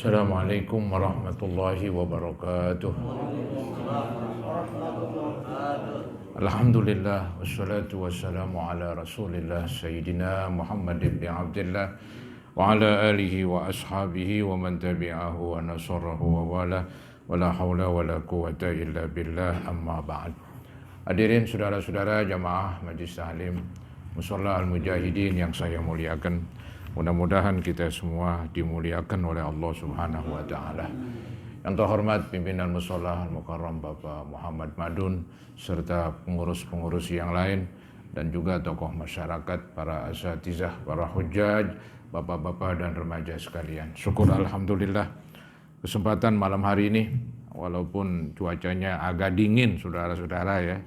Assalamualaikum warahmatullahi wabarakatuh. Alhamdulillah wassalatu wassalamu ala Rasulillah Sayyidina Muhammad ibn Abdullah wa ala alihi wa ashabihi wa man tabi'ahu wa nasarahu wa wala wala hawla wala quwata illa billah, amma ba'd. Hadirin saudara-saudara jamaah Majlis Ta'lim Musholla Al-Mujahidin yang saya muliakan, mudah-mudahan kita semua dimuliakan oleh Allah Subhanahu wa Ta'ala. Yang terhormat pimpinan Musholla Al-Mukarram Bapak Muhammad Madun serta pengurus-pengurus yang lain dan juga tokoh masyarakat, para asatizah, para hujjaj, bapak-bapak dan remaja sekalian. Syukur alhamdulillah kesempatan malam hari ini, walaupun cuacanya agak dingin saudara-saudara ya,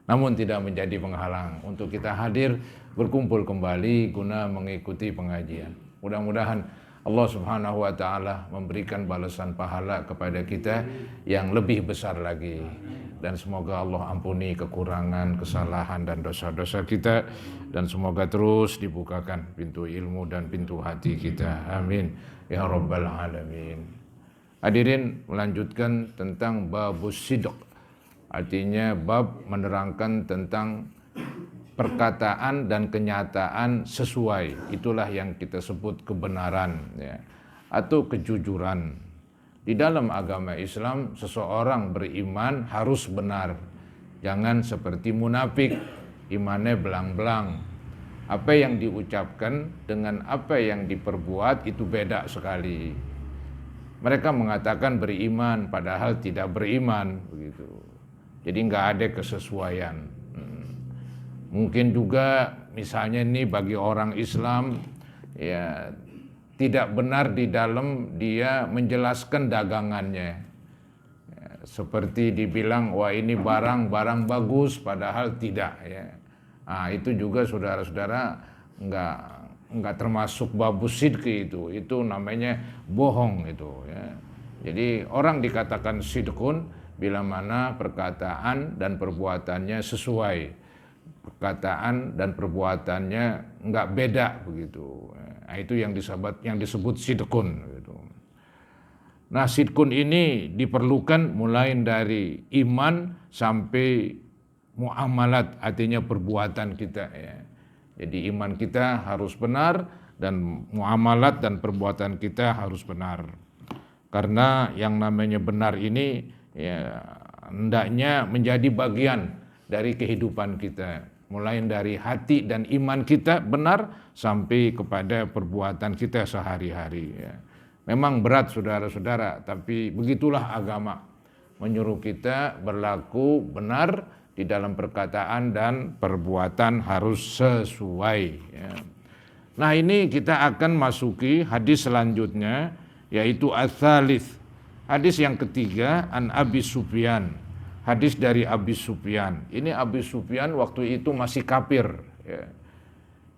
namun tidak menjadi penghalang untuk kita hadir berkumpul kembali guna mengikuti pengajian. Mudah-mudahan Allah Subhanahu wa Ta'ala memberikan balasan pahala kepada kita yang lebih besar lagi, dan semoga Allah ampuni kekurangan, kesalahan dan dosa-dosa kita, dan semoga terus dibukakan pintu ilmu dan pintu hati kita. Amin ya rabbal alamin. Hadirin, melanjutkan tentang babus sidq, artinya bab menerangkan tentang perkataan dan kenyataan sesuai. Itulah yang kita sebut kebenaran ya, atau kejujuran. Di dalam agama Islam, seseorang beriman harus benar. Jangan seperti munafik, imannya belang-belang. Apa yang diucapkan dengan apa yang diperbuat itu beda sekali. Mereka mengatakan beriman padahal tidak beriman, begitu. Jadi nggak ada kesesuaian. Mungkin juga misalnya ini bagi orang Islam ya tidak benar di dalam dia menjelaskan dagangannya. Ya, seperti dibilang wah ini barang bagus padahal tidak ya. Nah, itu juga saudara-saudara enggak termasuk babus sidqi itu. Itu namanya bohong itu ya. Jadi orang dikatakan sidqun bila mana perkataan dan perbuatannya sesuai. Perkataan dan perbuatannya enggak beda begitu. Nah, itu yang disebut sidqun gitu. Nah, sidqun ini diperlukan mulai dari iman sampai muamalat, artinya perbuatan kita ya. Jadi iman kita harus benar dan muamalat dan perbuatan kita harus benar. Karena yang namanya benar ini ya hendaknya menjadi bagian dari kehidupan kita, mulai dari hati dan iman kita benar sampai kepada perbuatan kita sehari-hari ya. Memang berat saudara-saudara, tapi begitulah agama, menyuruh kita berlaku benar di dalam perkataan dan perbuatan harus sesuai ya. Nah, ini kita akan masuki hadis selanjutnya, yaitu ats-tsalits. Hadis yang ketiga, an Abi Sufyan. Hadis dari Abi Sufyan. Ini Abi Sufyan waktu itu masih kafir ya.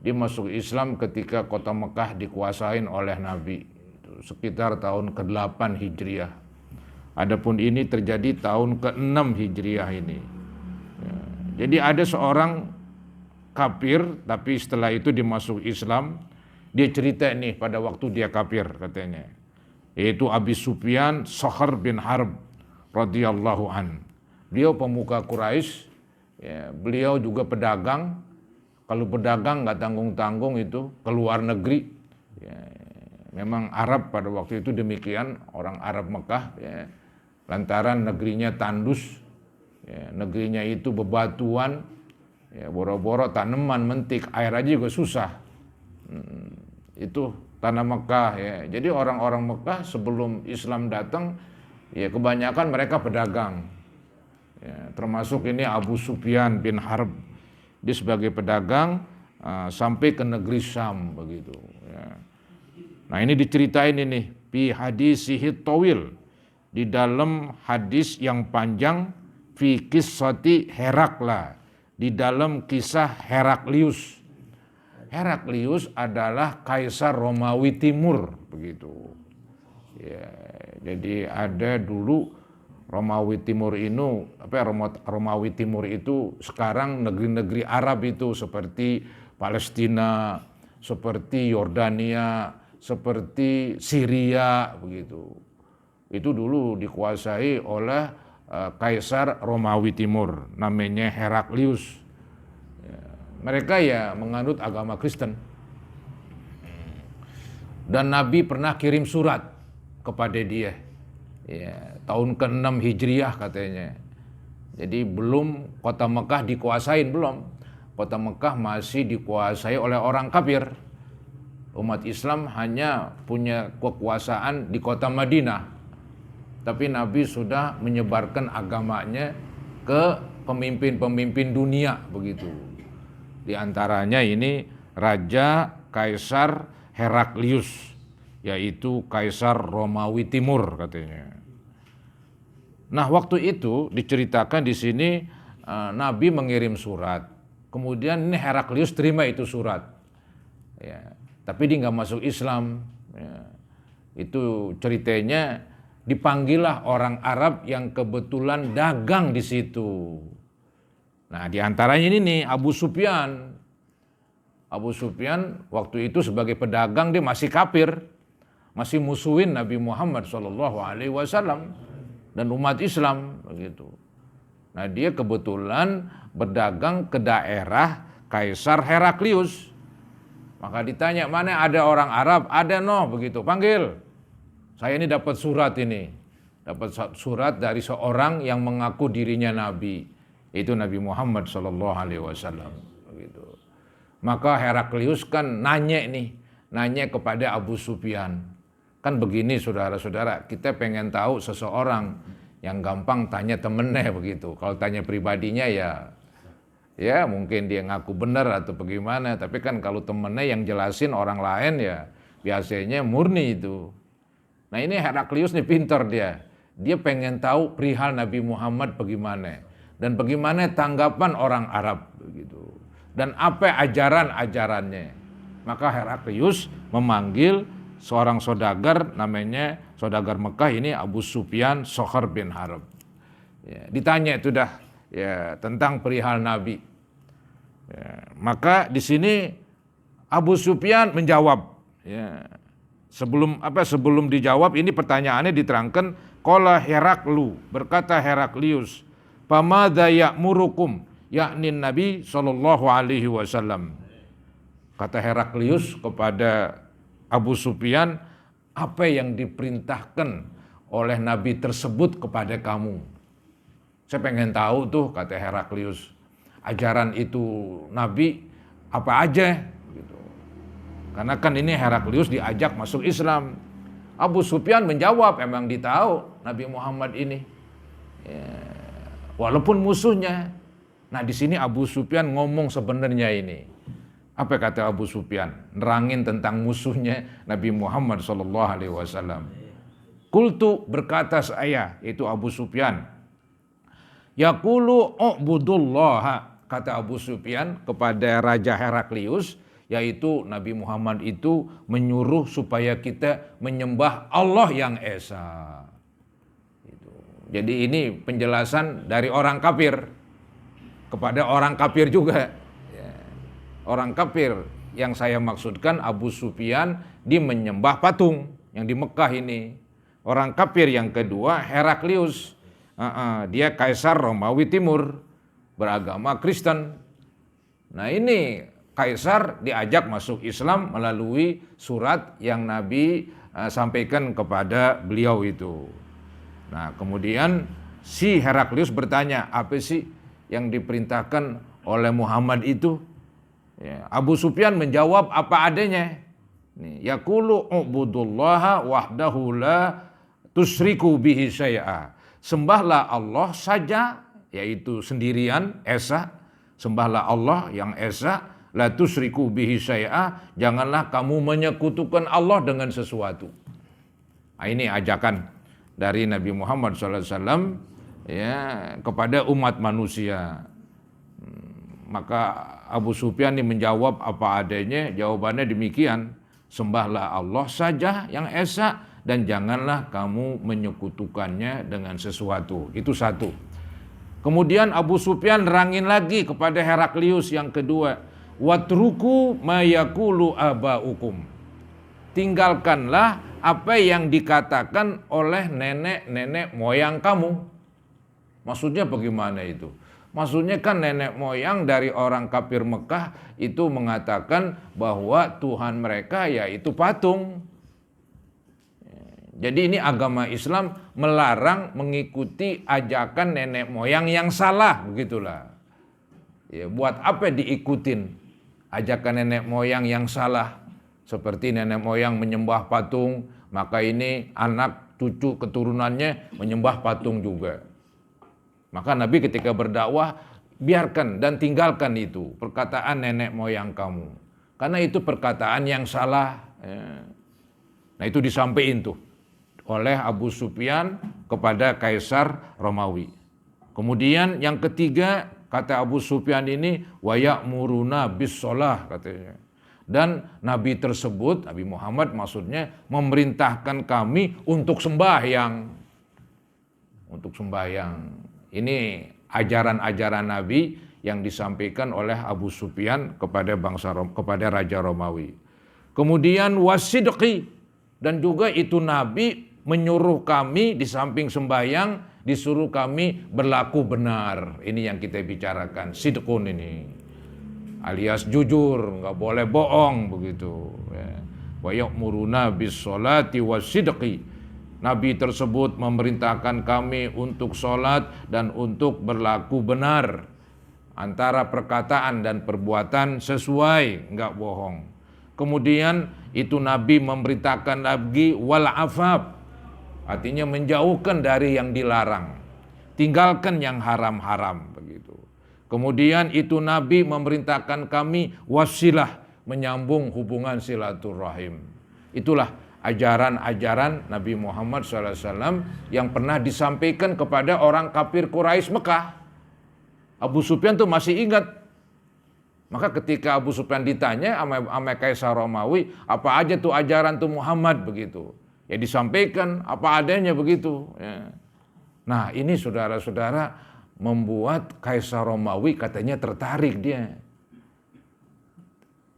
Dia masuk Islam ketika kota Mekah dikuasain oleh Nabi, itu sekitar tahun ke-8 Hijriah. Adapun ini terjadi tahun ke-6 Hijriah ini ya. Jadi ada seorang kafir, tapi setelah itu dimasuk Islam. Dia cerita nih pada waktu dia kafir katanya, yaitu Abi Sufyan Sakhr bin Harb radhiyallahu an. Beliau pemuka Quraisy, ya, beliau juga pedagang. Kalau pedagang nggak tanggung-tanggung itu ke luar negeri. Ya, memang Arab pada waktu itu demikian, orang Arab Mekah. Ya, lantaran negerinya tandus, ya, negerinya itu bebatuan, ya, boro-boro tanaman mentik, air aja juga susah. Itu tanah Mekah. Ya. Jadi orang-orang Mekah sebelum Islam datang, ya kebanyakan mereka pedagang. Ya, termasuk ini Abu Sufyan bin Harb, dia sebagai pedagang sampai ke negeri Syam begitu ya. Nah, ini diceritain ini fi hadisihi tawil, di dalam hadis yang panjang, fi qissati Herakla, di dalam kisah Heraklius. Heraklius adalah kaisar Romawi Timur begitu ya. Jadi ada dulu Romawi Timur Romawi Timur itu sekarang negeri-negeri Arab itu seperti Palestina, seperti Yordania, seperti Syria begitu. Itu dulu dikuasai oleh Kaisar Romawi Timur, namanya Heraklius. Ya, mereka ya menganut agama Kristen. Dan Nabi pernah kirim surat kepada dia. Ya, tahun ke-6 Hijriah katanya. Jadi belum kota Mekah dikuasain, belum. Kota Mekah masih dikuasai oleh orang kafir. Umat Islam hanya punya kekuasaan di kota Madinah. Tapi Nabi sudah menyebarkan agamanya ke pemimpin-pemimpin dunia begitu. Di antaranya ini Raja Kaisar Heraklius, yaitu Kaisar Romawi Timur katanya. Nah, waktu itu diceritakan di sini Nabi mengirim surat. Kemudian ini Heraklius terima itu surat. Ya, tapi dia nggak masuk Islam. Ya. Itu ceritanya dipanggillah orang Arab yang kebetulan dagang di situ. Nah, di antaranya ini nih Abu Sufyan. Abu Sufyan waktu itu sebagai pedagang dia masih kafir, masih musuhin Nabi Muhammad SAW dan umat Islam begitu. Nah, dia kebetulan berdagang ke daerah Kaisar Heraklius. Maka ditanya, mana ada orang Arab? Ada begitu. Panggil. Saya ini dapat surat ini. Dapat surat dari seorang yang mengaku dirinya Nabi. Itu Nabi Muhammad SAW. Begitu. Maka Heraklius kan nanya kepada Abu Sufyan. Kan begini saudara-saudara, kita pengen tahu seseorang yang gampang tanya temennya begitu. Kalau tanya pribadinya ya mungkin dia ngaku benar atau bagaimana. Tapi kan kalau temennya yang jelasin orang lain ya biasanya murni itu. Nah, ini Heraklius nih pintar dia. Dia pengen tahu perihal Nabi Muhammad bagaimana. Dan bagaimana tanggapan orang Arab begitu. Dan apa ajaran-ajarannya. Maka Heraklius memanggil seorang saudagar namanya saudagar Mekah ini Abu Sufyan Sokhar bin Harb. Ya, ditanya itu dah ya tentang perihal Nabi. Ya, maka di sini Abu Sufyan menjawab. Ya, sebelum dijawab ini pertanyaannya diterangkan. Qala Heraklu, berkata Heraklius, "Famadza ya'murukum?" yakni Nabi SAW. Kata Heraklius kepada Abu Sufyan, apa yang diperintahkan oleh Nabi tersebut kepada kamu? Saya pengen tahu tuh, kata Heraklius, ajaran itu Nabi apa aja? Gitu. Karena kan ini Heraklius diajak masuk Islam. Abu Sufyan menjawab, emang ditahu Nabi Muhammad ini. Ya, walaupun musuhnya. Nah, di sini Abu Sufyan ngomong sebenarnya ini. Apa kata Abu Sufyan? Nerangin tentang musuhnya Nabi Muhammad SAW. Qultu, berkata saya, itu Abu Sufyan. Yaqulu u'budullaha, kata Abu Sufyan kepada Raja Heraklius, yaitu Nabi Muhammad itu menyuruh supaya kita menyembah Allah yang Esa. Jadi ini penjelasan dari orang kafir kepada orang kafir juga. Orang kafir yang saya maksudkan Abu Sufyan, dia menyembah patung yang di Mekah ini. Orang kafir yang kedua Heraklius, dia Kaisar Romawi Timur, beragama Kristen. Nah, ini Kaisar diajak masuk Islam melalui surat yang Nabi sampaikan kepada beliau itu. Nah, kemudian si Heraklius bertanya, apa sih yang diperintahkan oleh Muhammad itu? Ya, Abu Sufyan menjawab apa adanya. Yaqulu ubudullaha wahdahu la tusyriku bihi syai'a. Sembahlah Allah saja, yaitu sendirian, esa. Sembahlah Allah yang esa, la tusyriku bihi syai'a. Janganlah kamu menyekutukan Allah dengan sesuatu. Nah, ini ajakan dari Nabi Muhammad SAW ya kepada umat manusia. Maka Abu Sufyan ini menjawab apa adanya, jawabannya demikian. Sembahlah Allah saja yang esa dan janganlah kamu menyekutukannya dengan sesuatu. Itu satu. Kemudian Abu Sufyan nerangin lagi kepada Heraklius yang kedua. Watruku ma yaqulu abaukum. tinggalkanlah apa yang dikatakan oleh nenek-nenek moyang kamu. Maksudnya bagaimana itu? Maksudnya kan nenek moyang dari orang kafir Mekah itu mengatakan bahwa Tuhan mereka yaitu patung. Jadi ini agama Islam melarang mengikuti ajakan nenek moyang yang salah, begitulah. Ya, buat apa diikutin ajakan nenek moyang yang salah? Seperti nenek moyang menyembah patung, maka ini anak cucu keturunannya menyembah patung juga. Maka Nabi ketika berdakwah, biarkan dan tinggalkan itu perkataan nenek moyang kamu. Karena itu perkataan yang salah. Nah itu disampaikan tuh oleh Abu Sufyan kepada Kaisar Romawi. Kemudian yang ketiga, kata Abu Sufyan ini, wa ya'muruna bis shalah katanya. Dan Nabi tersebut, Nabi Muhammad maksudnya, memerintahkan kami untuk sembahyang. Untuk sembahyang. Ini ajaran-ajaran Nabi yang disampaikan oleh Abu Sufyan kepada kepada Raja Romawi. Kemudian wasidqi, dan juga itu Nabi menyuruh kami di samping sembahyang, disuruh kami berlaku benar. Ini yang kita bicarakan, sidqun ini. Alias jujur, nggak boleh bohong begitu. Wa ya'muruna bis sholati wasidqi. Nabi tersebut memerintahkan kami untuk sholat dan untuk berlaku benar. Antara perkataan dan perbuatan sesuai, nggak bohong. Kemudian itu Nabi memerintahkan lagi wal afaf. Artinya menjauhkan dari yang dilarang. Tinggalkan yang haram-haram begitu. Kemudian itu Nabi memerintahkan kami wasilah, menyambung hubungan silaturahim. Itulah ajaran-ajaran Nabi Muhammad SAW yang pernah disampaikan kepada orang kafir Quraisy Mekah. Abu Sufyan tuh masih ingat. Maka ketika Abu Sufyan ditanya sama Kaisar Romawi, apa aja tuh ajaran tuh Muhammad begitu. Ya disampaikan apa adanya begitu. Ya. Nah ini saudara-saudara membuat Kaisar Romawi katanya tertarik dia.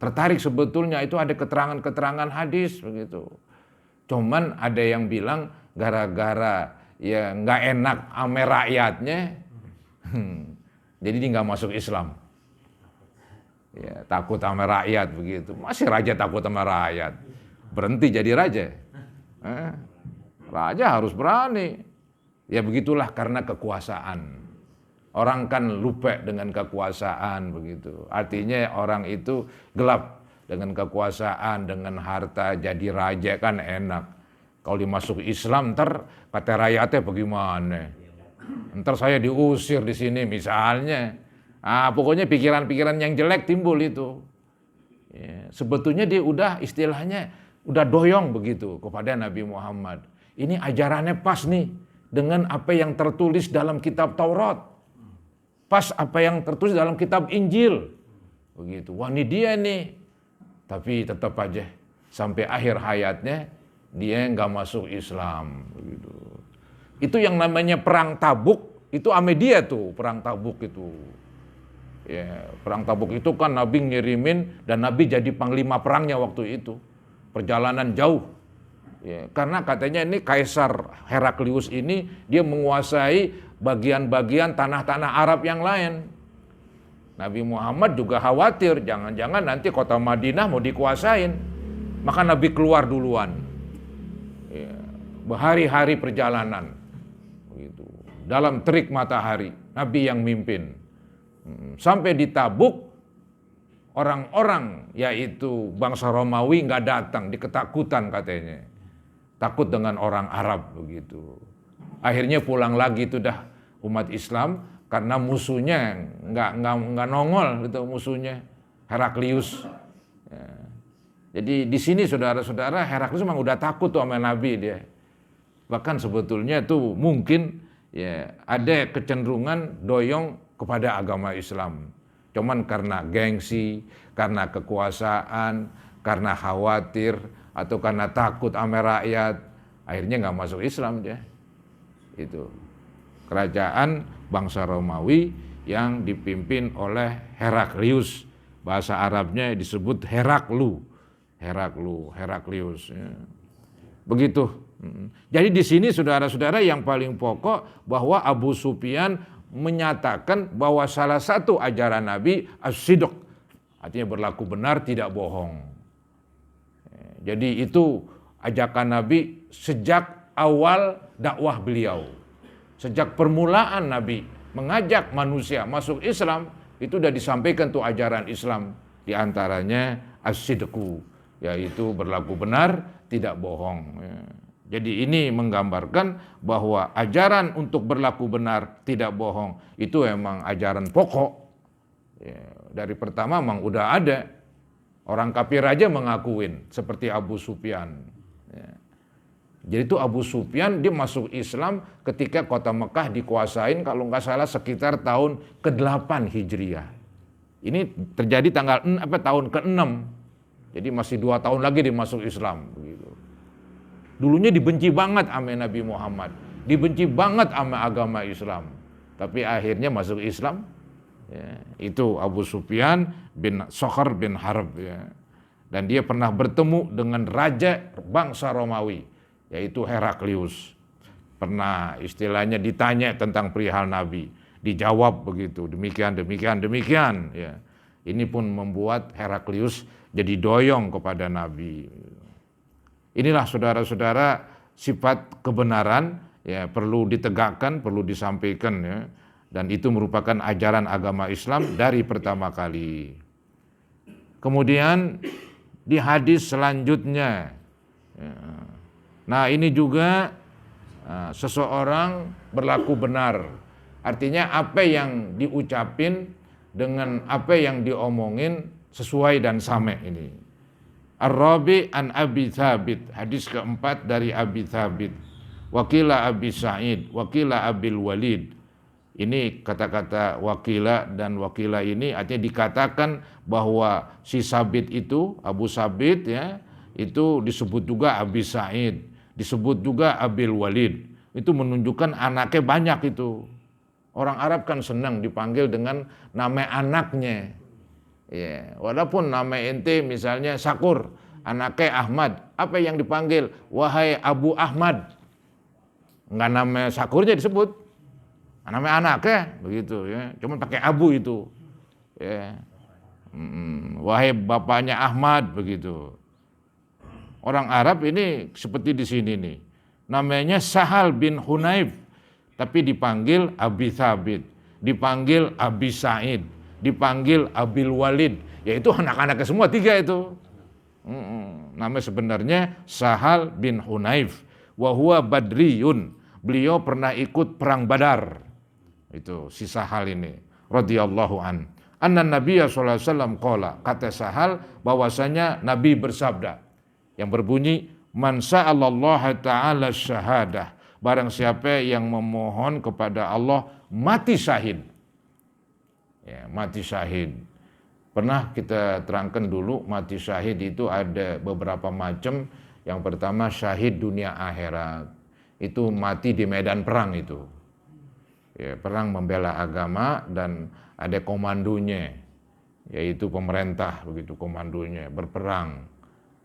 Tertarik sebetulnya itu ada keterangan-keterangan hadis begitu. Cuman ada yang bilang gara-gara ya nggak enak ame rakyatnya, jadi dia nggak masuk Islam. Ya, takut sama rakyat begitu. Masih raja takut sama rakyat. Berhenti jadi raja. Raja harus berani. Ya begitulah karena kekuasaan. Orang kan lupa dengan kekuasaan begitu. Artinya orang itu gelap dengan kekuasaan, dengan harta, jadi raja kan enak. Kalau dimasuk Islam ntar kata rakyatnya bagaimana? Ntar saya diusir di sini misalnya. Pokoknya pikiran-pikiran yang jelek timbul itu. Ya, sebetulnya dia udah istilahnya udah doyong begitu kepada Nabi Muhammad. Ini ajarannya pas nih dengan apa yang tertulis dalam kitab Taurat. Pas apa yang tertulis dalam kitab Injil. Begitu. Wah ini dia nih. Tapi tetap aja sampai akhir hayatnya dia nggak masuk Islam. Begitu. Itu yang namanya perang Tabuk. Itu ame dia tuh perang Tabuk itu. Ya, perang Tabuk itu kan Nabi ngirimin dan Nabi jadi panglima perangnya waktu itu. Perjalanan jauh. Ya, karena katanya ini Kaisar Heraklius ini dia menguasai bagian-bagian tanah-tanah Arab yang lain. Nabi Muhammad juga khawatir jangan-jangan nanti kota Madinah mau dikuasain. Maka Nabi keluar duluan. Ya, berhari-hari perjalanan. Begitu. Dalam terik matahari Nabi yang mimpin. Sampai di Tabuk, orang-orang yaitu bangsa Romawi nggak datang, diketakutan katanya. Takut dengan orang Arab begitu. Akhirnya pulang lagi itu dah umat Islam karena musuhnya nggak nongol gitu musuhnya Heraklius. Ya. Jadi di sini saudara-saudara Heraklius memang udah takut tuh sama Nabi dia. Bahkan sebetulnya tuh mungkin ya ada kecenderungan doyong kepada agama Islam. Cuman karena gengsi, karena kekuasaan, karena khawatir, atau karena takut sama rakyat, akhirnya nggak masuk Islam dia. Itu kerajaan bangsa Romawi yang dipimpin oleh Heraklius. Bahasa Arabnya disebut Heraklu. Heraklius. Ya. Begitu. Jadi di sini saudara-saudara yang paling pokok bahwa Abu Sufyan menyatakan bahwa salah satu ajaran Nabi as-sidq, artinya berlaku benar, tidak bohong. Jadi itu ajakan Nabi sejak awal dakwah beliau. Sejak permulaan Nabi mengajak manusia masuk Islam, itu sudah disampaikan tuh ajaran Islam. Di antaranya as-sidqu, yaitu berlaku benar, tidak bohong. Jadi ini menggambarkan bahwa ajaran untuk berlaku benar, tidak bohong, itu emang ajaran pokok. Dari pertama memang udah ada. Orang kafir aja mengakuin, seperti Abu Sufyan. Jadi itu Abu Sufyan dia masuk Islam ketika kota Mekah dikuasain kalau nggak salah sekitar tahun ke-8 Hijriah. Ini terjadi tahun ke-6. Jadi masih 2 tahun lagi dia masuk Islam. Begitu. Dulunya dibenci banget sama Nabi Muhammad, dibenci banget sama agama Islam. Tapi akhirnya masuk Islam. Ya, itu Abu Sufyan bin Sokhar bin Harb. Ya. Dan dia pernah bertemu dengan raja bangsa Romawi, yaitu Heraklius. Pernah istilahnya ditanya tentang perihal Nabi, dijawab begitu, demikian. Ya. Ini pun membuat Heraklius jadi doyong kepada Nabi. Inilah saudara-saudara sifat kebenaran, ya, perlu ditegakkan, perlu disampaikan, ya. Dan itu merupakan ajaran agama Islam dari pertama kali. Kemudian di hadis selanjutnya, ya. Nah ini juga seseorang berlaku benar. Artinya apa yang diucapin dengan apa yang diomongin sesuai dan sama ini. Ar-Rabi an Abi Thabit, hadis keempat dari Abi Thabit. Wakila Abi Sa'id, wakila Abil Walid. Ini kata-kata wakila dan wakila ini artinya dikatakan bahwa si Sabit itu, Abu Sabit, ya, itu disebut juga Abi Sa'id, disebut juga Abil Walid. Itu menunjukkan anaknya banyak itu. Orang Arab kan senang dipanggil dengan nama anaknya. Ya, walaupun nama ente misalnya Sakur, anaknya Ahmad, apa yang dipanggil? Wahai Abu Ahmad. Enggak nama Sakurnya disebut, nama anaknya begitu, ya. Cuma pakai Abu itu. Ya. Wahai bapaknya Ahmad begitu. Orang Arab ini seperti di sini nih. Namanya Sahal bin Hunayf, tapi dipanggil Abi Thabit, dipanggil Abi Sa'id, dipanggil Abil Walid, yaitu anak-anaknya semua 3 itu. Nama sebenarnya Sahal bin Hunayf, wa huwa badriyun. Beliau pernah ikut perang Badar. Itu si Sahal ini, radhiyallahu an. Anna Nabiyya sallallahu alaihi wasallam qala, kata Sahal bahwasanya Nabi bersabda yang berbunyi, man sa'alallaha ta'ala syahadah, barang siapa yang memohon kepada Allah mati syahid. Ya, mati syahid. Pernah kita terangkan dulu, mati syahid itu ada beberapa macam. Yang pertama syahid dunia akhirat. Itu mati di medan perang itu. Ya, perang membela agama dan ada komandonya, yaitu pemerintah, begitu komandonya berperang.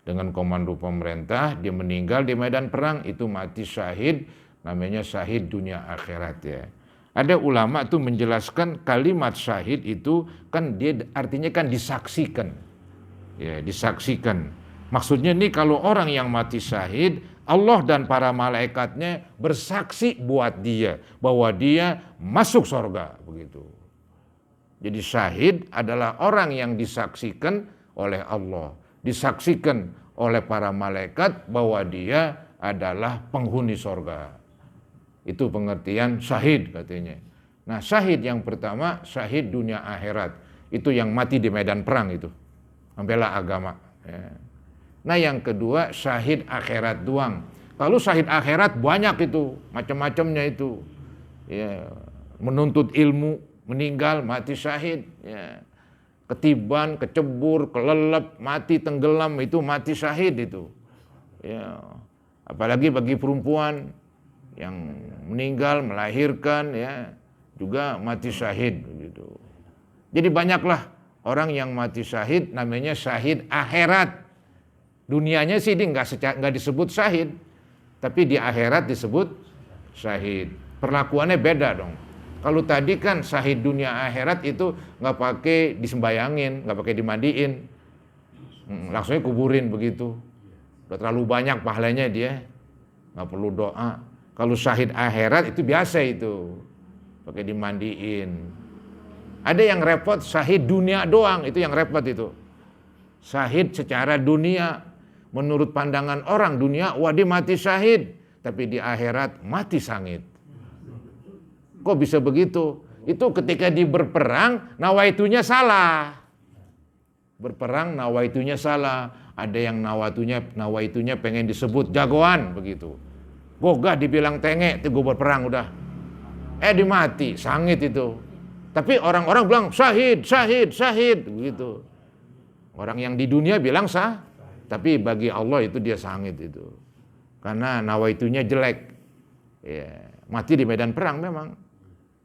Dengan komando pemerintah, dia meninggal di medan perang, itu mati syahid, namanya syahid dunia akhirat, ya. Ada ulama tuh menjelaskan kalimat syahid itu kan dia artinya kan disaksikan. Ya, disaksikan. Maksudnya nih kalau orang yang mati syahid, Allah dan para malaikatnya bersaksi buat dia bahwa dia masuk surga, begitu. Jadi syahid adalah orang yang disaksikan oleh Allah, disaksikan oleh para malaikat bahwa dia adalah penghuni surga. Itu pengertian syahid katanya. Nah syahid yang pertama, syahid dunia akhirat. Itu yang mati di medan perang itu, membela agama. Ya. Nah yang kedua, syahid akhirat doang. Kalau syahid akhirat banyak itu, macam-macamnya itu. Ya, menuntut ilmu, meninggal, mati syahid. Ya. Ketiban, kecebur, kelelep, mati tenggelam, itu mati syahid itu. Ya. Apalagi bagi perempuan yang meninggal, melahirkan, ya, juga mati syahid begitu. Jadi banyaklah orang yang mati syahid, namanya syahid akhirat. Dunianya sih dia nggak disebut syahid, tapi di akhirat disebut syahid. Perlakuannya beda dong. Kalau tadi kan syahid dunia akhirat itu nggak pakai disembayangin, nggak pakai dimandiin, langsungnya kuburin begitu. Udah terlalu banyak pahalanya dia, nggak perlu doa. Kalau syahid akhirat itu biasa itu, pakai dimandiin. Ada yang repot syahid dunia doang, itu yang repot itu. Syahid secara dunia, menurut pandangan orang dunia, wah dia mati syahid, tapi di akhirat mati sangit. Kok bisa begitu? Itu ketika di berperang, nawaitunya salah. Berperang nawaitunya salah. Ada yang nawaitunya pengen disebut jagoan begitu. Gogah dibilang tengek, itu gue berperang udah. Dimati, sangit itu. Tapi orang-orang bilang syahid begitu. Orang yang di dunia bilang sah, tapi bagi Allah itu dia sangit itu. Karena nawaitunya jelek. Ya, mati di medan perang memang.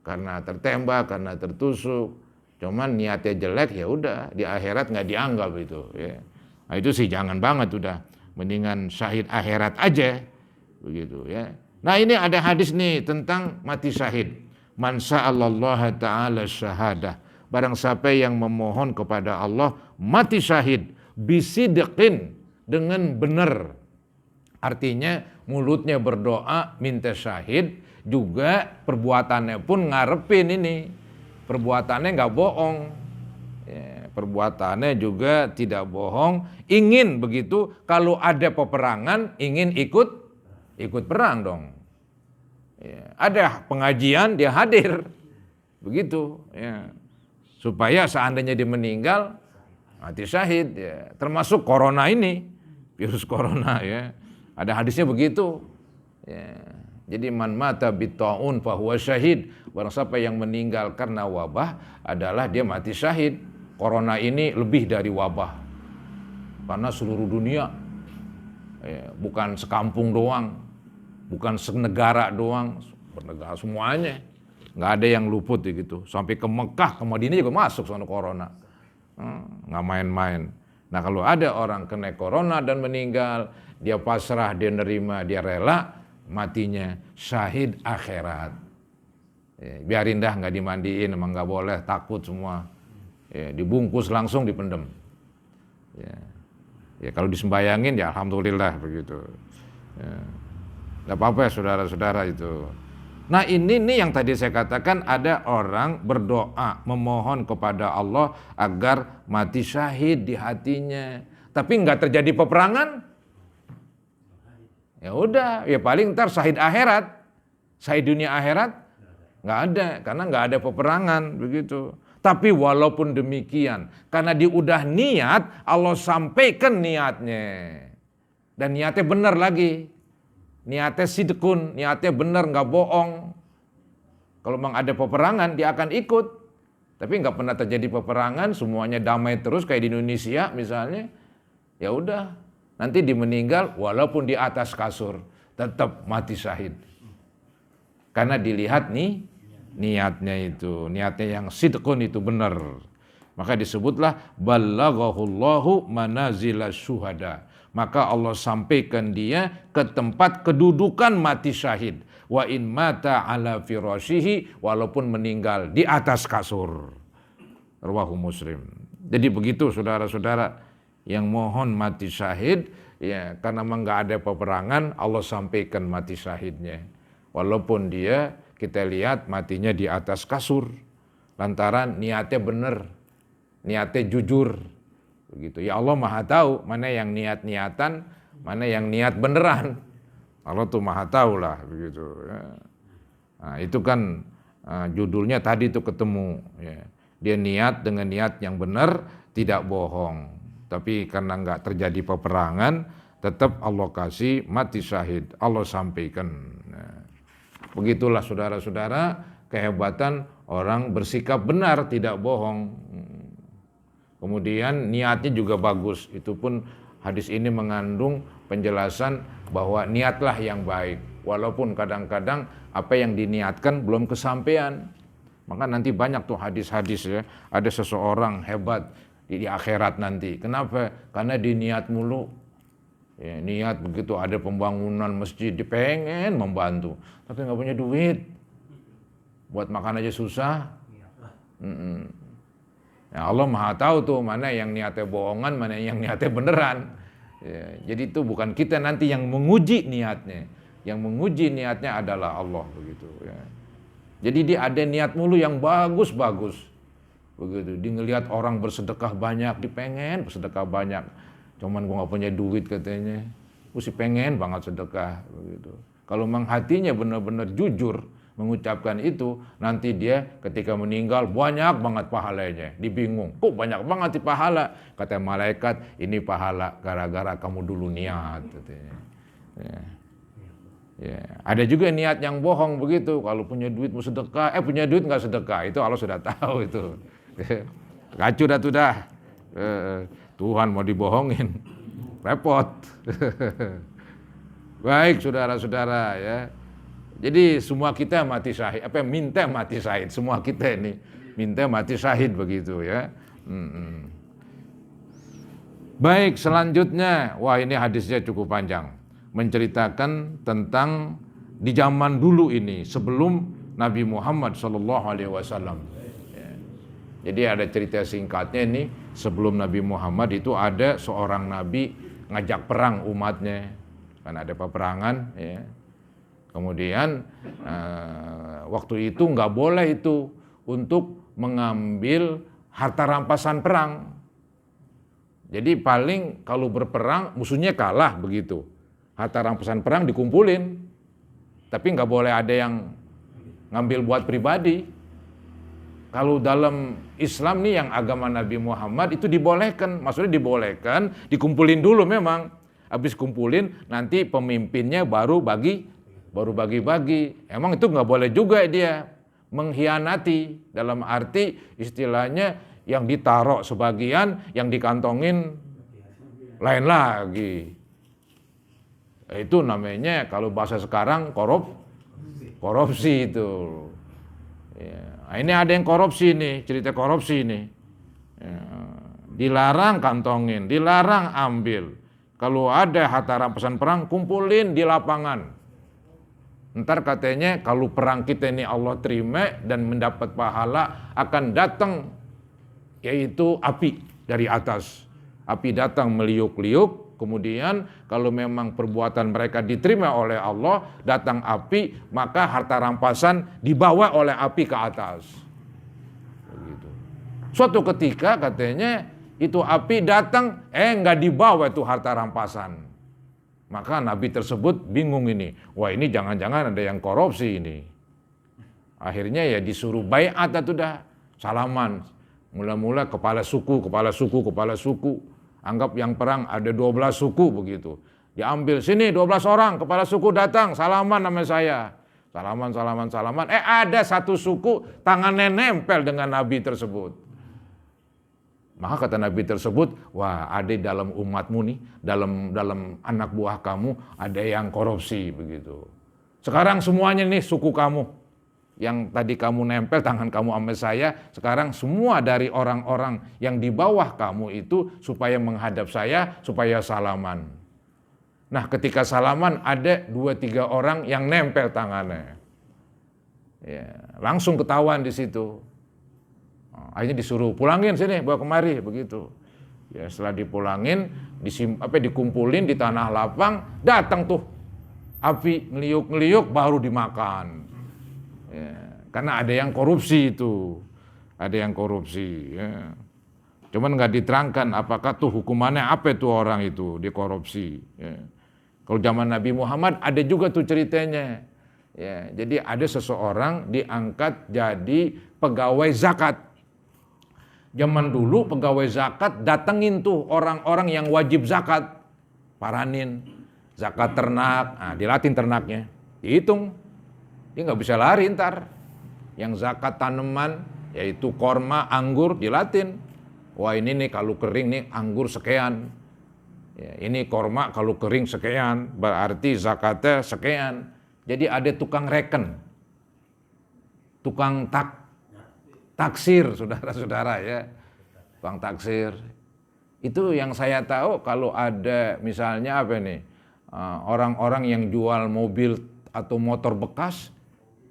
Karena tertembak, karena tertusuk. Cuman niatnya jelek, ya udah di akhirat nggak dianggap itu. Ya. Nah, itu sih jangan banget udah. Mendingan syahid akhirat aja, begitu ya. Nah ini ada hadis nih tentang mati syahid. Man sa'alallaha ta'ala syahadah. Barang siapa yang memohon kepada Allah mati syahid bisidqin, dengan benar. Artinya mulutnya berdoa minta syahid, juga perbuatannya pun ngarepin ini. Perbuatannya nggak bohong. Ya, perbuatannya juga tidak bohong. Ingin begitu, kalau ada peperangan ingin ikut perang dong. Ya, ada pengajian dia hadir. Begitu ya. Supaya seandainya dia meninggal mati syahid ya. Termasuk corona ini, virus corona ya. Ada hadisnya begitu. Ya. Jadi man mata bitta'un fahuwa syahid. Barang siapa yang meninggal karena wabah adalah dia mati syahid. Corona ini lebih dari wabah. Karena seluruh dunia. Ya, bukan sekampung doang. Bukan senegara doang. Bernegara semuanya. Nggak ada yang luput gitu. Sampai ke Mekah, ke Madinah juga masuk soal corona. Nggak main-main. Nah kalau ada orang kena corona dan meninggal, dia pasrah, dia nerima, dia rela, matinya syahid akhirat. Ya, biarin dah nggak dimandiin, emang nggak boleh, takut semua. Ya, dibungkus langsung dipendem. Ya kalau disembayangin ya alhamdulillah begitu. Ya, nggak apa-apa ya saudara-saudara itu. Nah ini nih yang tadi saya katakan, ada orang berdoa memohon kepada Allah agar mati syahid di hatinya, tapi nggak terjadi peperangan. Ya udah, ya paling ntar syahid akhirat, syahid dunia akhirat nggak ada, karena nggak ada peperangan begitu. Tapi walaupun demikian, karena dia udah niat, Allah sampaikan niatnya, dan niatnya benar lagi, niatnya sidqun, niatnya benar nggak bohong. Kalau memang ada peperangan dia akan ikut, tapi nggak pernah terjadi peperangan, semuanya damai terus kayak di Indonesia misalnya, ya udah. Nanti dia meninggal walaupun di atas kasur, tetap mati syahid. Karena dilihat nih niatnya itu, niatnya yang sidqun itu benar. Maka disebutlah ballaghahullahu manazilas syuhada. Maka Allah sampaikan dia ke tempat kedudukan mati syahid. Wa in mata ala firashihi, walaupun meninggal di atas kasur. Rawahu Muslim. Jadi begitu saudara-saudara, yang mohon mati syahid, ya karena memang nggak ada peperangan, Allah sampaikan mati syahidnya. Walaupun dia kita lihat matinya di atas kasur, lantaran niatnya benar, niatnya jujur, begitu. Ya Allah Maha tahu mana yang niat-niatan, mana yang niat beneran. Allah tuh Maha tahu lah, begitu. Nah itu kan judulnya tadi tuh ketemu. Ya. Dia niat dengan niat yang benar, tidak bohong. Tapi karena nggak terjadi peperangan, tetap Allah kasih mati syahid, Allah sampaikan. Nah, begitulah saudara-saudara kehebatan orang bersikap benar, tidak bohong. Kemudian niatnya juga bagus. Itu pun hadis ini mengandung penjelasan bahwa niatlah yang baik. Walaupun kadang-kadang apa yang diniatkan belum kesampaian. Maka nanti banyak tuh hadis-hadis ya. Ada seseorang hebat di akhirat nanti. Kenapa? Karena diniat mulu. Ya, niat begitu ada pembangunan masjid, dia pengen membantu, tapi nggak punya duit, buat makan aja susah. Ya, Allah Maha tahu tuh mana yang niatnya bohongan, mana yang niatnya beneran. Ya, jadi itu bukan kita nanti yang menguji niatnya, yang menguji niatnya adalah Allah begitu. Ya. Jadi dia ada niat mulu yang bagus-bagus, begitu. Dia ngelihat orang bersedekah banyak, dia pengen bersedekah banyak. Cuman gua nggak punya duit katanya, gua sih pengen banget sedekah begitu. Kalau memang hatinya benar-benar jujur mengucapkan itu, nanti dia ketika meninggal banyak banget pahalanya. Dibingung, kok banyak banget di pahala? Kata malaikat, ini pahala gara-gara kamu dulu niat. Katanya. Ya. Ya. Ada juga niat yang bohong begitu. Kalau punya duit mau sedekah, punya duit nggak sedekah, itu Allah sudah tahu itu. Kacau dah tuh dah. Tuhan mau dibohongin, repot. Baik saudara-saudara ya. Jadi semua kita mati syahid, minta mati syahid, semua kita ini minta mati syahid begitu ya. Baik, selanjutnya, wah ini hadisnya cukup panjang, menceritakan tentang di zaman dulu ini sebelum Nabi Muhammad SAW. Ya. Jadi ada cerita singkatnya ini, sebelum Nabi Muhammad itu ada seorang Nabi ngajak perang umatnya, kan ada peperangan ya. Kemudian waktu itu nggak boleh itu untuk mengambil harta rampasan perang. Jadi paling kalau berperang musuhnya kalah begitu. Harta rampasan perang dikumpulin. Tapi nggak boleh ada yang ngambil buat pribadi. Kalau dalam Islam nih yang agama Nabi Muhammad itu dibolehkan. Maksudnya dibolehkan, dikumpulin dulu memang. Habis kumpulin nanti pemimpinnya baru bagi-bagi. Emang itu nggak boleh juga dia mengkhianati, dalam arti istilahnya yang ditaruh sebagian, yang dikantongin lain lagi. Itu namanya kalau bahasa sekarang korupsi itu. Ya. Ini ada yang korupsi nih, cerita korupsi nih. Ya. Dilarang kantongin, dilarang ambil. Kalau ada harta rampasan perang, kumpulin di lapangan. Ntar katanya kalau perang kita ini Allah terima dan mendapat pahala, akan datang yaitu api dari atas. Api datang meliuk-liuk, kemudian kalau memang perbuatan mereka diterima oleh Allah, datang api, maka harta rampasan dibawa oleh api ke atas. Begitu. Suatu ketika katanya itu api datang, nggak dibawa itu harta rampasan. Maka Nabi tersebut bingung ini. Wah ini jangan-jangan ada yang korupsi ini. Akhirnya ya disuruh baiat atau dah salaman. Mula-mula kepala suku. Anggap yang perang ada 12 suku begitu. Diambil sini 12 orang kepala suku datang salaman nama saya. Salaman. Ada satu suku tangannya nempel dengan Nabi tersebut. Maka kata Nabi tersebut, wah ada dalam umatmu nih, dalam anak buah kamu ada yang korupsi begitu. Sekarang semuanya nih suku kamu, yang tadi kamu nempel tangan kamu sama saya, sekarang semua dari orang-orang yang di bawah kamu itu supaya menghadap saya, supaya salaman. Nah ketika salaman ada 2-3 orang yang nempel tangannya. Ya, langsung ketahuan di situ. Akhirnya disuruh pulangin sini, bawa kemari begitu. Ya setelah dipulangin, dikumpulin di tanah lapang, datang tuh api ngeliuk-ngeliuk baru dimakan. Ya, karena ada yang korupsi itu, ada yang korupsi. Ya. Cuman nggak diterangkan apakah tuh hukumannya apa itu orang itu dikorupsi. Ya. Kalau zaman Nabi Muhammad ada juga tuh ceritanya. Ya, jadi ada seseorang diangkat jadi pegawai zakat. Zaman dulu pegawai zakat datengin tuh orang-orang yang wajib zakat, paranin, zakat ternak, dilatin ternaknya, dihitung, dia nggak bisa lari ntar. Yang zakat tanaman, yaitu korma, anggur, dilatin. Wah ini nih kalau kering nih anggur sekian, ya, ini korma kalau kering sekian, berarti zakatnya sekian. Jadi ada tukang reken, tukang taksir, saudara-saudara ya, tukang taksir. Itu yang saya tahu kalau ada misalnya apa nih, orang-orang yang jual mobil atau motor bekas,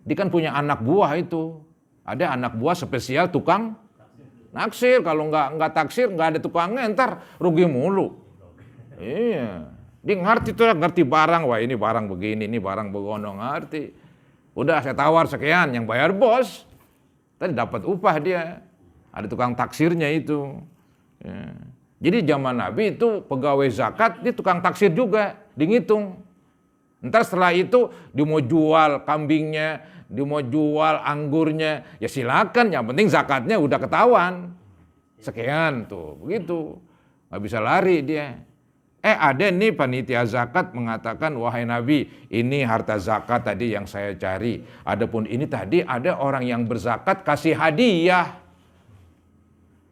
dia kan punya anak buah itu. Ada anak buah spesial tukang naksir. Kalau nggak taksir, nggak ada tukangnya, ntar rugi mulu. Iya. Dia ngerti tuh, ngerti barang. Wah, ini barang begini, ini barang begono, ngerti. Udah saya tawar sekian, yang bayar bos. Tadi dapat upah dia. Ada tukang taksirnya itu. Ya. Jadi zaman Nabi itu pegawai zakat, dia tukang taksir juga, dihitung. Ntar setelah itu dia mau jual kambingnya, dia mau jual anggurnya, ya silakan, yang penting zakatnya udah ketahuan. Sekian tuh, begitu. Nggak bisa lari dia. Ada nih panitia zakat mengatakan, wahai Nabi, ini harta zakat tadi yang saya cari. Adapun ini tadi ada orang yang berzakat kasih hadiah,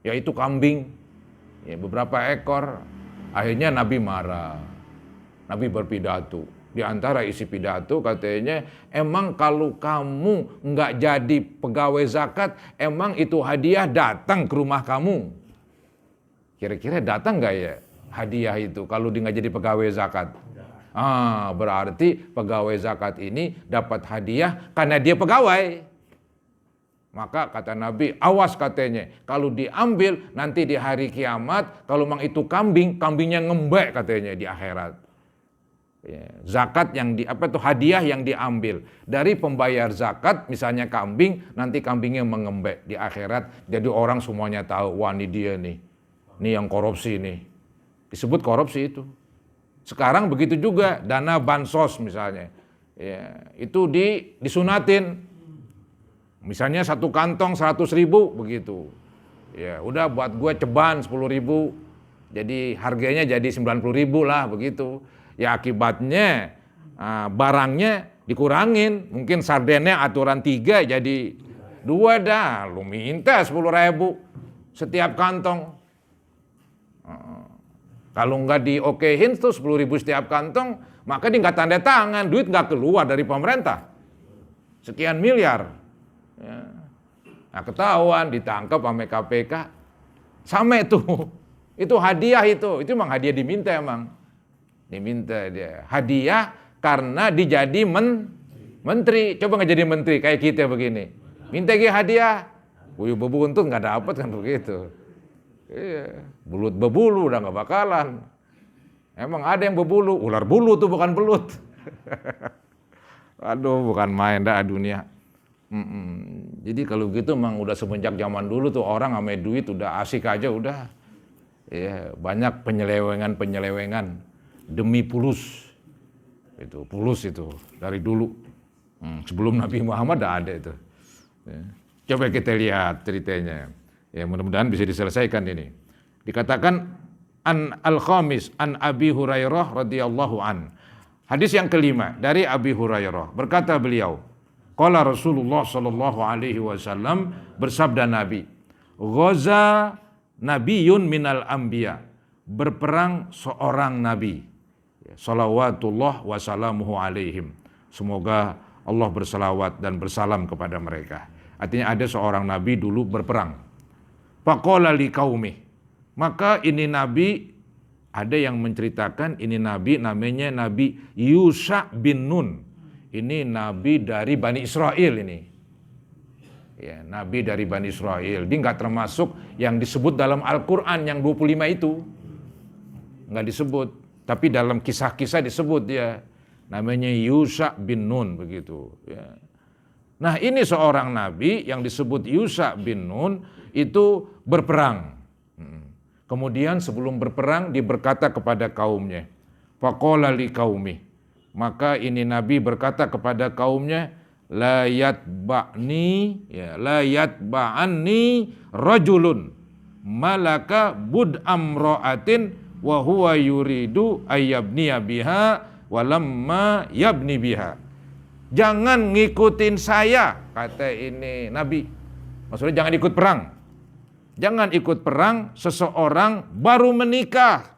yaitu kambing, ya, beberapa ekor. Akhirnya Nabi marah, Nabi berpidato. Di antara isi pidato katanya, emang kalau kamu nggak jadi pegawai zakat, emang itu hadiah datang ke rumah kamu? Kira-kira datang nggak ya hadiah itu kalau dia nggak jadi pegawai zakat? Berarti pegawai zakat ini dapat hadiah karena dia pegawai. Maka kata Nabi, awas katanya, kalau diambil nanti di hari kiamat, kalau memang itu kambing, kambingnya ngembek katanya di akhirat. Ya, zakat yang hadiah yang diambil dari pembayar zakat, misalnya kambing, nanti kambingnya mengembek di akhirat. Jadi orang semuanya tahu, wah ini dia nih, ini yang korupsi nih. Disebut korupsi itu. Sekarang begitu juga dana bansos misalnya, ya, itu disunatin. Misalnya satu kantong 100.000 begitu. Ya, udah buat gue ceban 10.000. Jadi harganya jadi 90.000 lah begitu. Ya akibatnya barangnya dikurangin. Mungkin sardennya aturan 3 jadi 2 dah. Lu minta 10.000 setiap kantong. Kalau nggak diokehin tuh 10.000 setiap kantong, maka dia nggak tanda tangan, duit nggak keluar dari pemerintah. Sekian miliar. Ya. Nah, ketahuan, ditangkap sama KPK. Sama itu. Itu hadiah itu emang hadiah diminta emang. Diminta dia. Hadiah karena dijadi menteri. Coba nggak jadi menteri kayak kita begini. Minta hadiah. Buyut bebuntut nggak dapat kan begitu. Iya, belut bebulu udah nggak bakalan. Emang ada yang bebulu, ular bulu tuh bukan belut. Aduh, bukan main dah dunia. Jadi kalau gitu emang udah semenjak zaman dulu tuh orang sama duit udah asik aja udah. Ya, banyak penyelewengan demi pulus. Itu pulus itu dari dulu. Sebelum Nabi Muhammad ada itu. Ya. Coba kita lihat ceritanya. Ya, mudah-mudahan bisa diselesaikan ini. Dikatakan al-khamis an Abi Hurairah radhiyallahu an. Hadis yang kelima dari Abi Hurairah. Berkata beliau, qala Rasulullah sallallahu alaihi wasallam, bersabda Nabi, ghaza nabiyyun minal anbiya, berperang seorang nabi. Salawatullah wa salamuhu alaihim. Semoga Allah bersalawat dan bersalam kepada mereka. Artinya ada seorang nabi dulu berperang. Faqala liqaumih. Maka ini nabi, ada yang menceritakan ini nabi namanya Nabi Yusha bin Nun. Ini nabi dari Bani Israel ini. Ya, nabi dari Bani Israel. Dia nggak termasuk yang disebut dalam Al-Quran yang 25 itu. Nggak disebut. Tapi dalam kisah-kisah disebut dia. Namanya Yusha bin Nun begitu. Ya. Nah ini seorang nabi yang disebut Yusha bin Nun itu berperang. Kemudian sebelum berperang dia berkata kepada kaumnya, faqala liqaumi. Maka ini nabi berkata kepada kaumnya, la yatba'anni rajulun malaka bud'am ra'atin wa huwa yuridu ayyabniya biha walamma yabni biha. Jangan ngikutin saya, kata ini nabi. Maksudnya jangan ikut perang. Jangan ikut perang seseorang baru menikah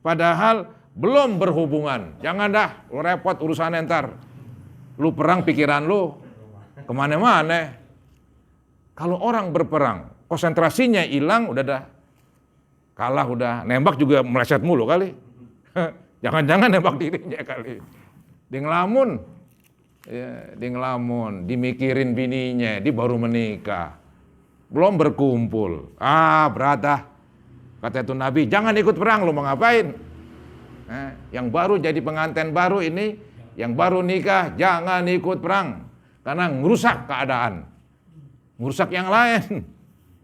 padahal belum berhubungan. Jangan dah, lu repot urusannya ntar. Lu perang pikiran lu kemana-mana. Kalau orang berperang konsentrasinya hilang, udah dah. Kalah udah, nembak juga meleset mulu kali. Jangan-jangan nembak dirinya kali. Dia ngelamun. Ya, dia ngelamun, dimikirin bininya, dia baru menikah. Belum berkumpul. Berat dah. Kata itu Nabi, jangan ikut perang, lu mau ngapain? Yang baru jadi pengantin baru ini, yang baru nikah, jangan ikut perang. Karena ngerusak keadaan. Ngerusak yang lain.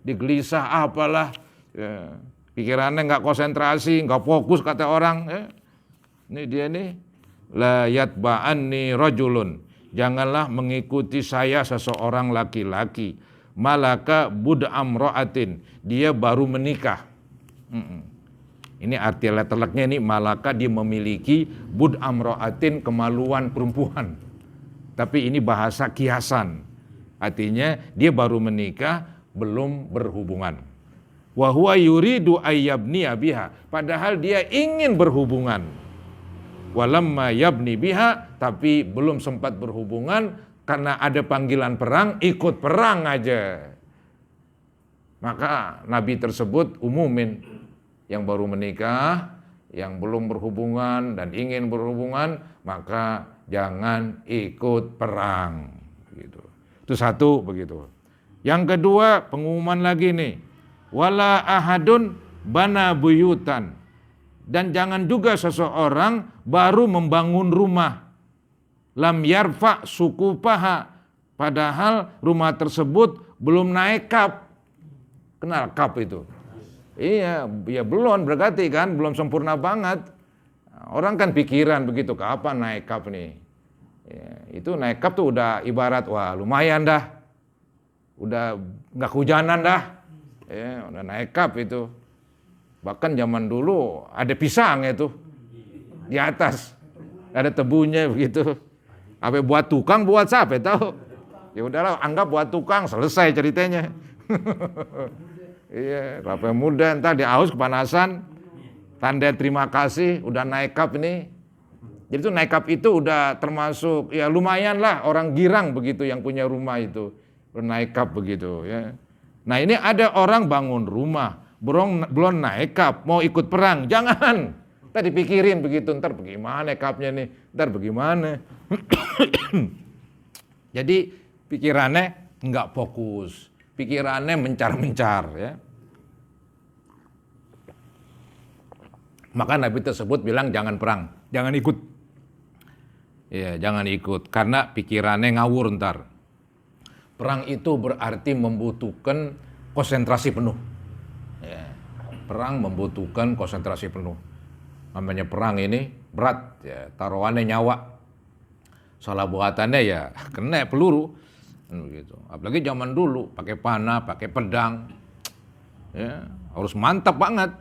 Digelisah apalah. Ya. Pikirannya nggak konsentrasi, nggak fokus kata orang. Ya. Ini dia nih, la yatba'anni rajulun. Janganlah mengikuti saya seseorang laki-laki. Malaka bud'am ro'atin. Dia baru menikah. Ini arti letterleknya ini, malaka dia memiliki bud'am ro'atin, kemaluan perempuan. Tapi ini bahasa kiasan. Artinya dia baru menikah, belum berhubungan. Wa huwa yuridu ayyabniya biha, padahal dia ingin berhubungan. Walamma yabni biha, tapi belum sempat berhubungan karena ada panggilan perang, ikut perang aja. Maka Nabi tersebut umumin yang baru menikah, yang belum berhubungan dan ingin berhubungan, maka jangan ikut perang. Gitu. Itu satu begitu. Yang kedua, pengumuman lagi nih. Wala ahadun bana buyutan. Dan jangan juga seseorang baru membangun rumah. Lam yarfa sukupaha. Padahal rumah tersebut belum naik kap. Kenal kap itu? Iya, ya belum berarti kan, belum sempurna banget. Orang kan pikiran begitu, kapan naik kap nih? Ya, itu naik kap tuh udah ibarat, wah lumayan dah. Udah nggak kehujanan dah. Ya, udah naik kap itu. Bahkan zaman dulu ada pisang itu di atas, ada tebunya begitu. Apa buat tukang buat siapa tahu? Ya udahlah, anggap buat tukang, selesai ceritanya. Iya, kelapa muda entar di aus kepanasan, tanda terima kasih udah naik kap ini. Jadi itu naik kap itu udah termasuk ya lumayan lah, orang girang begitu yang punya rumah itu naik kap begitu ya. Nah ini ada orang bangun rumah, belum naik kap, mau ikut perang, jangan. Ntar dipikirin begitu, ntar bagaimana kapnya nih, ntar bagaimana. Jadi pikirannya nggak fokus, pikirannya mencar-mencar ya. Maka Nabi tersebut bilang jangan perang, jangan ikut. Ya, jangan ikut karena pikirannya ngawur ntar. Perang itu berarti membutuhkan konsentrasi penuh. Ya, perang membutuhkan konsentrasi penuh. Namanya perang ini berat, ya, taruhannya nyawa. Salah buatannya ya kena peluru. Begitu. Apalagi zaman dulu pakai panah, pakai pedang. Ya, harus mantap banget.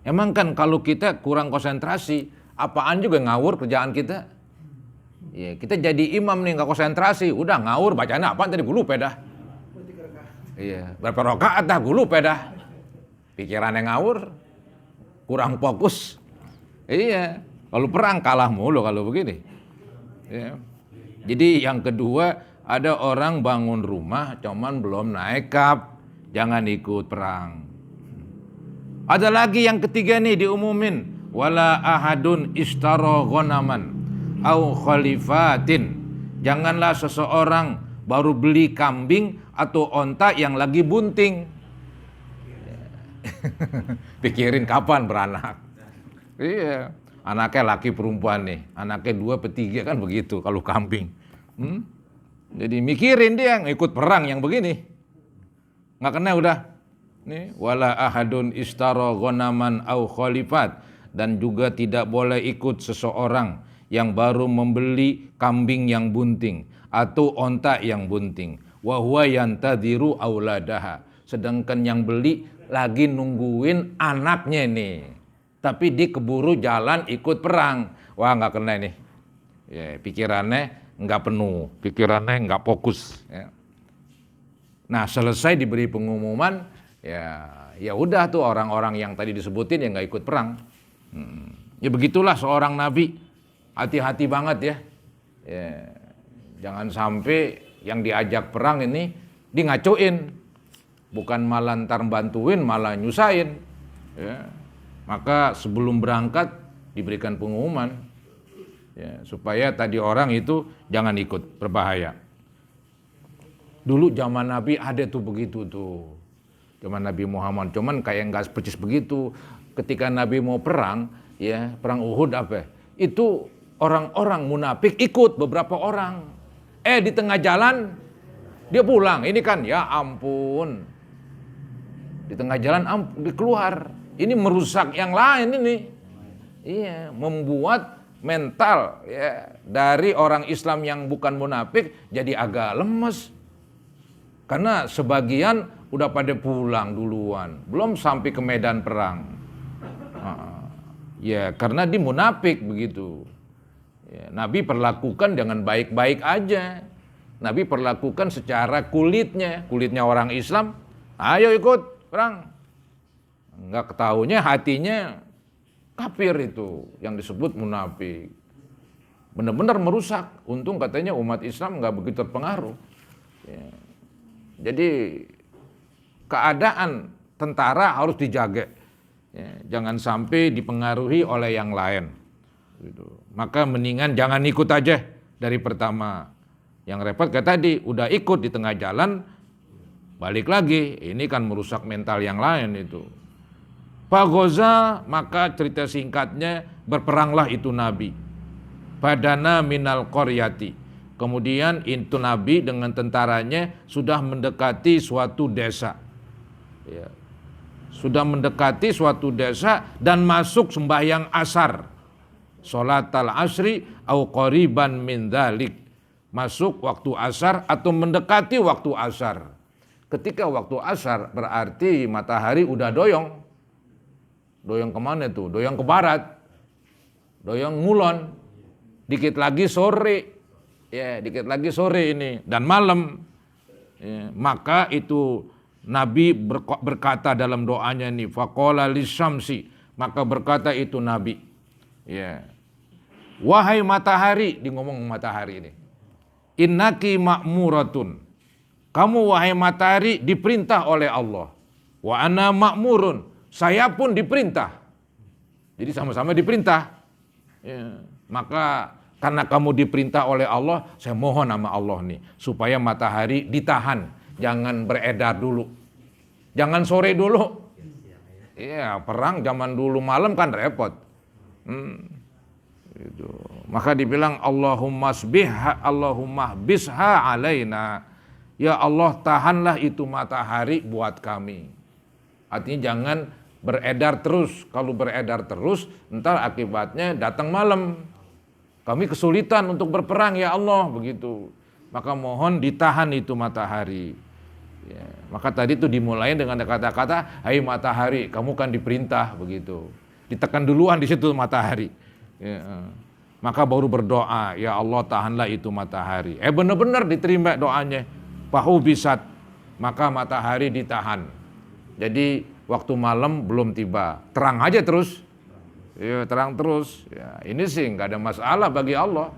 Emang kan kalau kita kurang konsentrasi, apaan juga ngawur kerjaan kita. Ya, kita jadi imam nih nggak konsentrasi, udah ngawur bacanya apaan tadi gue lupa dah. Iya, berapa rakaat dah gue lupa dah. Pikirannya ngawur, kurang fokus. Iya, kalau perang kalah mulu kalau begini. Ya. Jadi yang kedua, ada orang bangun rumah cuman belum naik kap, jangan ikut perang. Ada lagi yang ketiga nih diumumin, wala ahadun ishtara ghanaman au khalifatin. Janganlah seseorang baru beli kambing atau onta yang lagi bunting. Pikirin kapan beranak. Iya, anaknya laki perempuan nih, anaknya 2 atau 3 kan begitu kalau kambing. Jadi mikirin dia ngikut perang yang begini. Nggak kena udah. Nih, wala ahadun ishtara ghanaman au khalifat, dan juga tidak boleh ikut seseorang yang baru membeli kambing yang bunting atau onta yang bunting. Wa huwa yantadiru auladaha, sedangkan yang beli lagi nungguin anaknya nih. Tapi dia keburu jalan ikut perang. Wah, nggak kena nih. Ya, pikirannya nggak penuh, pikirannya nggak fokus. Ya. Nah, selesai diberi pengumuman, ya udah tuh orang-orang yang tadi disebutin yang nggak ikut perang. Ya begitulah seorang nabi, hati-hati banget ya. Jangan sampai yang diajak perang ini di ngacuin. bukan malah ntar bantuin, malah nyusahin. Ya. Maka sebelum berangkat diberikan pengumuman, ya, supaya tadi orang itu jangan ikut, berbahaya. Dulu zaman Nabi ada tuh begitu tuh, zaman Nabi Muhammad, cuman kayak nggak percis begitu. Ketika Nabi mau perang, ya perang Uhud apa? Itu orang-orang munafik ikut beberapa orang. Di tengah jalan dia pulang. Ini kan ya ampun, di tengah jalan keluar. Ini merusak yang lain ini. Iya, membuat mental ya dari orang Islam yang bukan munafik jadi agak lemes. Karena sebagian udah pada pulang duluan, belum sampai ke medan perang. Ya, karena dia munafik begitu. Ya, Nabi perlakukan dengan baik-baik aja. Nabi perlakukan secara kulitnya orang Islam. Ayo ikut perang. Enggak ketahuinya hatinya kafir itu, yang disebut munafik. Benar-benar merusak. Untung katanya umat Islam enggak begitu terpengaruh. Ya. Jadi keadaan tentara harus dijaga. Ya, jangan sampai dipengaruhi oleh yang lain. Gitu. Maka mendingan jangan ikut aja dari pertama. Yang repot kayak tadi, udah ikut di tengah jalan, balik lagi. Ini kan merusak mental yang lain itu. Fagoza, maka cerita singkatnya berperanglah itu Nabi. Badana minal qaryati. Kemudian itu Nabi dengan tentaranya sudah mendekati suatu desa. Ya. Sudah mendekati suatu desa dan masuk sembahyang asar. Salat al-asri au qariban min dzalik. Masuk waktu asar atau mendekati waktu asar. Ketika waktu asar berarti matahari udah doyong. Doyong kemana tuh? Doyong ke barat. Doyong ngulon. Dikit lagi sore. Ya, dikit lagi sore ini. Dan malam. Ya, maka itu Nabi berkata dalam doanya nih. Faqala lisyamsi. Maka berkata itu Nabi. Ya. Wahai matahari. Dia ngomong matahari ini. Innaki ma'muratun. Kamu wahai matahari diperintah oleh Allah. Wa ana ma'murun. Saya pun diperintah. Jadi sama-sama diperintah. Ya. Maka karena kamu diperintah oleh Allah, saya mohon sama Allah nih, supaya matahari ditahan. Jangan beredar dulu. Jangan sore dulu. Iya, perang zaman dulu malam kan repot. Gitu. Maka dibilang Allahumma bisha alaina. Ya Allah, tahanlah itu matahari buat kami. Artinya jangan beredar terus. Kalau beredar terus, entar akibatnya datang malam. Kami kesulitan untuk berperang ya Allah, begitu. Maka mohon ditahan itu matahari. Ya, maka tadi itu dimulai dengan kata-kata, hai matahari, kamu kan diperintah, begitu. Ditekan duluan di situ matahari. Ya, maka baru berdoa, ya Allah tahanlah itu matahari. Benar-benar diterima doanya. Pahu bisat, maka matahari ditahan. Jadi waktu malam belum tiba, terang aja terus. Ya, terang terus. Ya, ini sih nggak ada masalah bagi Allah.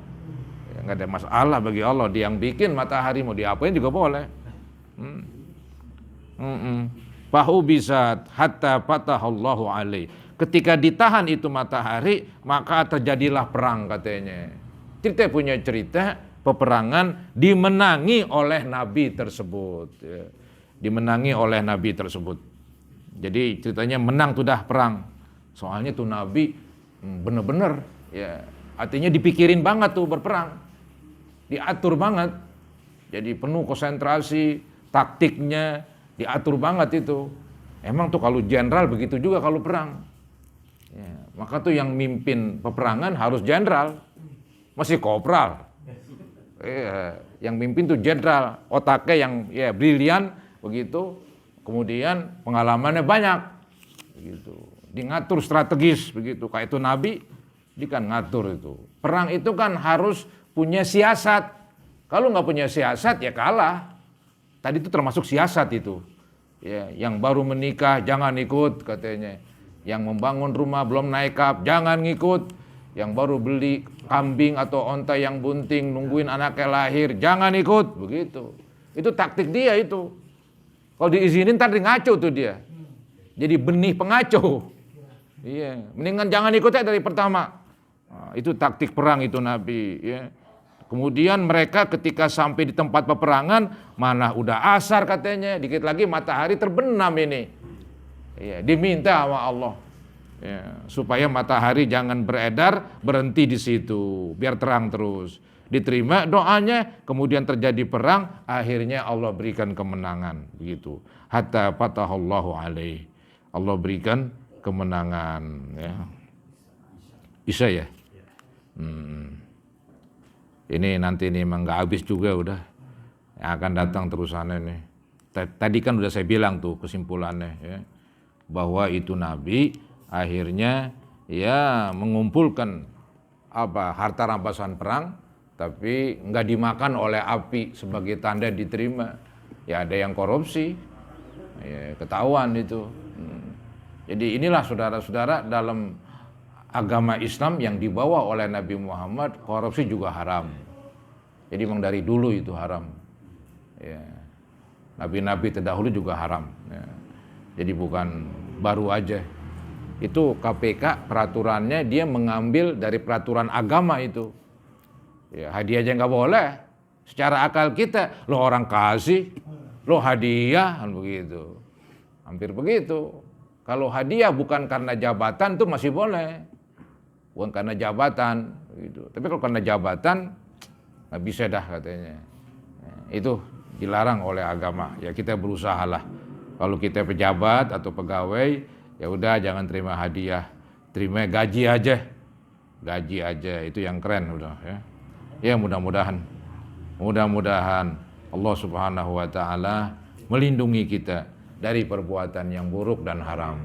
Ya, nggak ada masalah bagi Allah. Dia yang bikin matahari, mau diapain juga boleh. Pahu bisat hatta fatahallahu alaih. Ketika ditahan itu matahari, maka terjadilah perang katanya. Kita punya cerita peperangan dimenangi oleh Nabi tersebut. Ya. Dimenangi oleh Nabi tersebut. Jadi ceritanya menang tuh dah perang. Soalnya tuh Nabi bener-bener ya, artinya dipikirin banget tuh berperang. Diatur banget. Jadi penuh konsentrasi, taktiknya diatur banget itu. Emang tuh kalau jenderal begitu juga kalau perang. Ya, maka tuh yang mimpin peperangan harus jenderal. Masih kopral. Ya, yang mimpin tuh jenderal, otaknya yang ya brilian begitu. Kemudian pengalamannya banyak. Begitu. Dia ngatur strategis begitu. Kayak itu Nabi, dia kan ngatur itu. Perang itu kan harus punya siasat. Kalau nggak punya siasat ya kalah. Tadi itu termasuk siasat itu. Ya, yang baru menikah jangan ikut katanya. Yang membangun rumah belum naik kap jangan ngikut. Yang baru beli kambing atau onta yang bunting nungguin anaknya lahir jangan ikut begitu. Itu taktik dia itu. Kalau diizinin tadi ngaco tuh dia. Jadi benih pengaco. Iya, mendingan jangan ikut aja dari pertama. Nah, itu taktik perang itu Nabi. Ya. Kemudian mereka ketika sampai di tempat peperangan, mana udah asar katanya, dikit lagi matahari terbenam ini. Ya, diminta sama Allah ya, supaya matahari jangan beredar, berhenti di situ, biar terang terus. Diterima doanya, kemudian terjadi perang, akhirnya Allah berikan kemenangan, begitu. Hatta fatahallahu alaih. Allah berikan kemenangan ya. Bisa ya? Ini nanti nih emang gak habis juga udah. Yang akan datang terusannya nih. Tadi kan udah saya bilang tuh kesimpulannya ya. Bahwa itu Nabi akhirnya ya mengumpulkan harta rampasan perang, tapi nggak dimakan oleh api sebagai tanda diterima. Ya ada yang korupsi, ya, ketahuan itu. Jadi inilah saudara-saudara dalam agama Islam yang dibawa oleh Nabi Muhammad, korupsi juga haram. Jadi memang dari dulu itu haram. Ya. Nabi-nabi terdahulu juga haram. Ya. Jadi bukan baru aja. Itu KPK peraturannya dia mengambil dari peraturan agama itu. Ya, hadiah aja nggak boleh. Secara akal kita, lo orang kasih, lo hadiah, kan begitu. Hampir begitu. Kalau hadiah bukan karena jabatan tuh masih boleh. Bukan karena jabatan, gitu. Tapi kalau karena jabatan, nggak bisa dah katanya. Itu dilarang oleh agama. Ya kita berusaha lah. Kalau kita pejabat atau pegawai, ya udah jangan terima hadiah, terima gaji aja. Gaji aja itu yang keren udah ya. Ya mudah-mudahan Allah Subhanahu wa taala melindungi kita dari perbuatan yang buruk dan haram.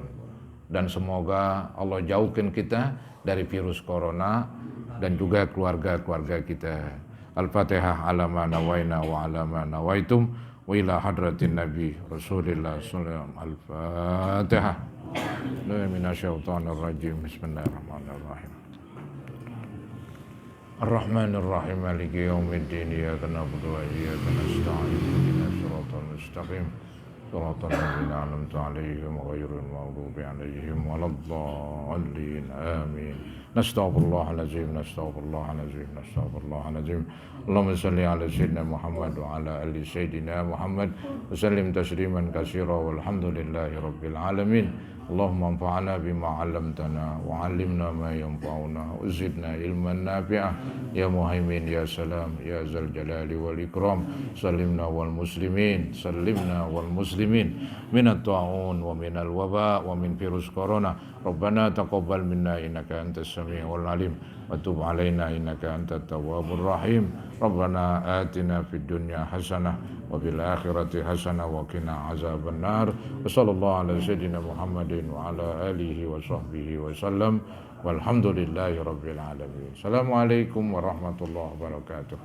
Dan semoga Allah jauhkan kita dari virus corona dan juga keluarga-keluarga kita. Al-Fatihah ala ma nawaina wa ala ma nawaitum wa ila hadratin Nabi Rasulillah sallallahu alaihi wasallam. Al-Fatihah. Minasyaitonir rajim. Bismillahirrahmanirrahim. Ar-Rahmanir-Rahim. Maliki yaumiddin. Iyyaka na'budu wa iyyaka nasta'in. Ihdinas siratal mustaqim. Siratal ladzina an'amta 'alaihim ghairil maghdubi 'alaihim waladdallin. Amin. Nastaghfirullahalazim. Allahumma shalli ala sayyidina Muhammad wa ala ali sayyidina Muhammad wa sallim tasliman katsira walhamdulillahi rabbil alamin. Allahumma anfa'na bima 'allamtana wa 'allimna ma yanfa'una wa zidna ilman nafi'a ya muhaimin ya salam ya zal jalali wal ikram. Sallimna wal muslimin minat ta'un wa minal waba wa min virus corona. Rabbana taqabbal minna innaka antas samiul alim wa tub alaina innaka antat tawwabur rahim. Rabbana atina fid dunya hasanah wa fil akhirati hasanah wa qina azaban nar. Wa sallallahu ala sayyidina Muhammadin wa ala alihi wa sahbihi wa sallam. Walhamdulillahi rabbil alamin. Assalamualaikum warahmatullahi wabarakatuh.